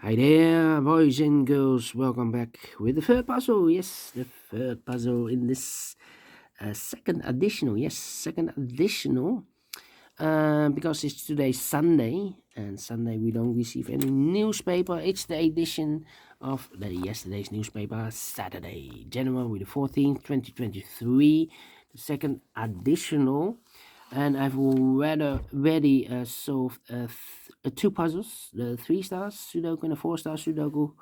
Hi there, boys and girls. Welcome back with the third puzzle. Yes, the third puzzle in this second additional. Yes, second additional. Because it's today Sunday, and Sunday we don't receive any newspaper. It's the edition of yesterday's newspaper, Saturday, January the 14th, 2023. The second additional. And I've already solved two puzzles, the 3-star Sudoku and the 4-star Sudoku.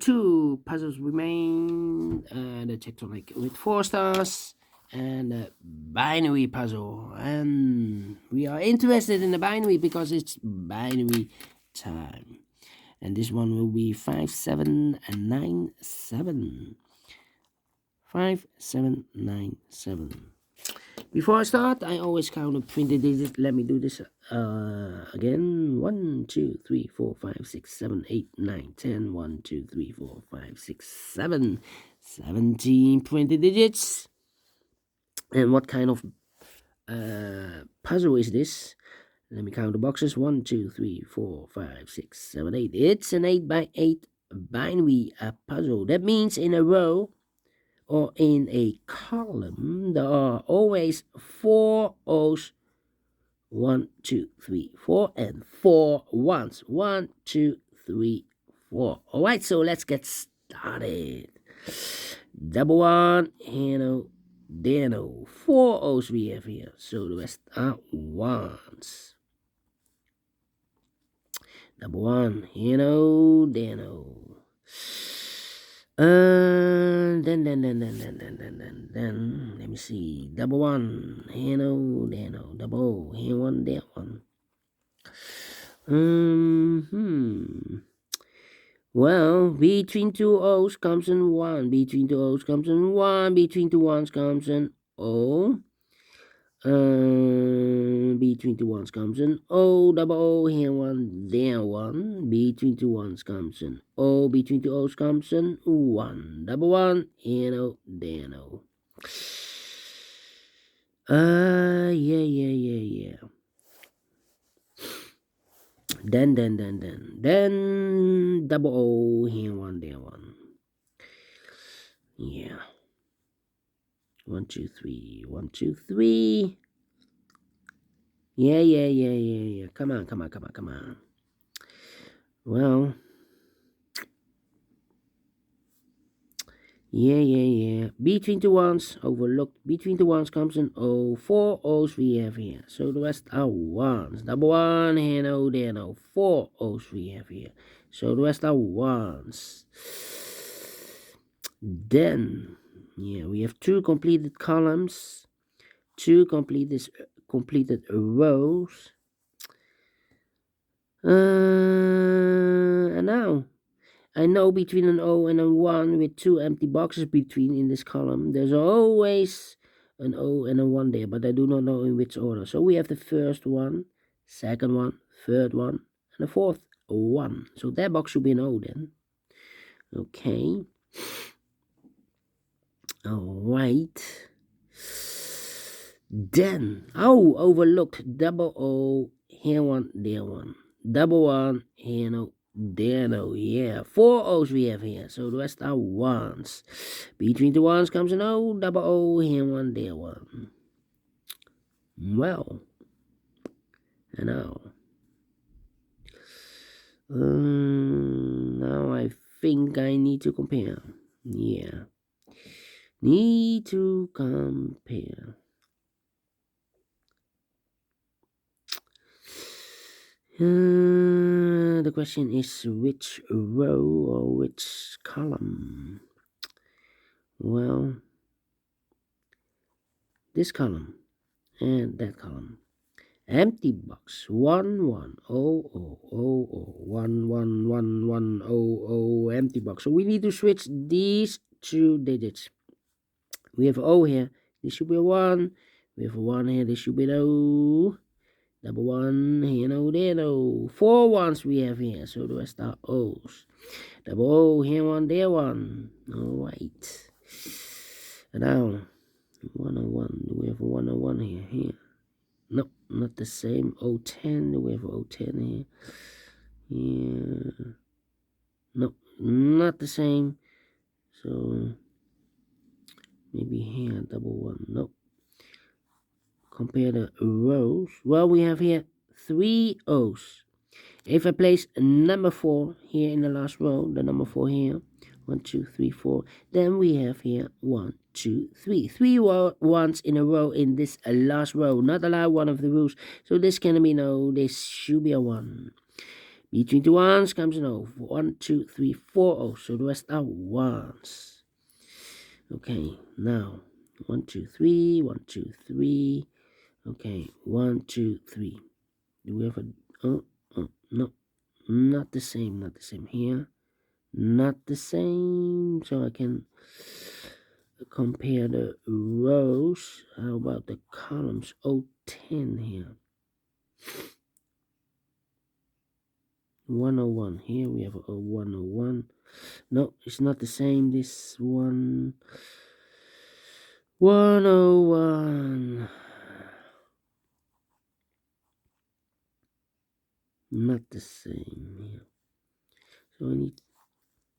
Two puzzles remain, the tectonic with 4 stars and the binary puzzle. And we are interested in the binary because it's binary time. And this one will be 5797. 5797. Before I start, I always count up 20 digits. Let me do this again. 1, 2, 3, 4, 5, 6, 7, 8, 9, 10. 1, 2, 3, 4, 5, 6, 7. 17, 20 digits. And what kind of puzzle is this? Let me count the boxes. 1, 2, 3, 4, 5, 6, 7, 8. It's an 8 by 8 binary puzzle. That means in a row or in a column, there are always 4 O's. 1, 2, 3, 4, and 4 ones. 1, 2, 3, 4. All right, so let's get started. Double one, Hanno, Dano. 4 O's we have here, so the rest are ones. Double one, Hanno, Dano. Then, let me see. Double one, Hanno, Dano. Double, here one, there one. Well, between two O's comes an 1. Between two O's comes an 1. Between two ones comes an O. Between two ones comes an O, double O, here one, there one. Between two ones comes an O, between two O's comes an 1, double one, here no, there no. Yeah. Then, double O, here one, there one. Yeah. 1, 2, 3, 1, 2, 3. Yeah. Come on. Well, yeah. Between the ones, overlooked. Between the ones comes an O. 4 O's we have here. So the rest are ones. Double one, here no, there no. 4 O's we have here. So the rest are ones. Then, yeah, we have 2 completed columns. 2 completed rows. And now, I know between an O and a 1 with 2 empty boxes between in this column, there's always an O and a 1 there, but I do not know in which order. So we have the first one, second one, third one, and the fourth 1. So that box should be an O then. Okay. Alright. Then, overlooked. Double O, here one, there one. Double one, here no, there no. Yeah, 4 O's we have here, so the rest are ones. Between the ones comes an O, double O, here one, there one. Well, and now I think I need to compare. Yeah, need to compare. The question is which row or which column? Well, this column and that column. Empty box 1 1 0 0 0 1 1 1 1 0 0 empty box. So we need to switch these 2 digits. We have O here. This should be a 1. We have a 1 here. This should be an O. Double one, here no, there no. 4 ones we have here, so the rest are O's. Double O, here one, there one. Alright. And now, 101. Do we have a 101 here? Here. No, not the same. 010. Do we have a 010 here? Here. No, not the same. So maybe here double one. No. Compare the rows. Well, we have here 3 O's. If I place number 4 here in the last row, the number 4 here, 1, 2, 3, 4, then we have here 1, 2, 3. 3 ones in a row in this last row. Not allowed, one of the rules. So this can be no, this should be a 1. Between the ones comes an O. 1, 2, 3, 4 O's. So the rest are ones. Okay, now 1, 2, 3, 1, 2, 3. Okay, 1, 2, 3. Do we have a no, not the same, not the same here, not the same. So I can compare the rows. How about the columns? 010 here, 101 here. We have a 101. No, it's not the same. This one, 101. Not the same here. So I need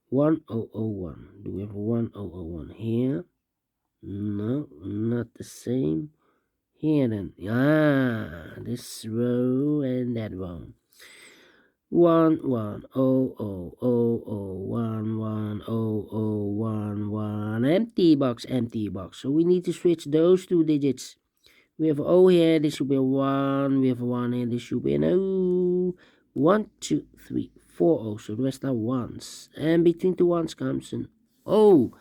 1001. Do we have a 1001 here? No, not the same. Here then. This row and that row. 1 1 0 0 0 0 1 1 0 0 1 1. Empty box, empty box. So we need to switch those 2 digits. We have O here, this should be a 1. We have a 1 here, this should be an O. 1 2 3 4 O. So the rest are ones. And between the ones comes an O.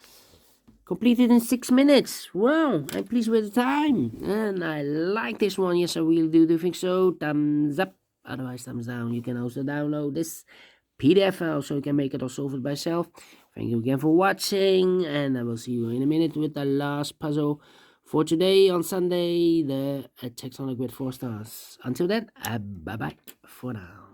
Completed in 6 minutes. Wow, I'm pleased with the time. And I like this one. Yes, I really do. Do you think so? Thumbs up. Otherwise, thumbs down. You can also download this PDF file so you can make it or solve it by yourself. Thank you again for watching. And I will see you in a minute with the last puzzle for today on Sunday. The text on the grid 4 stars. Until then, bye-bye for now.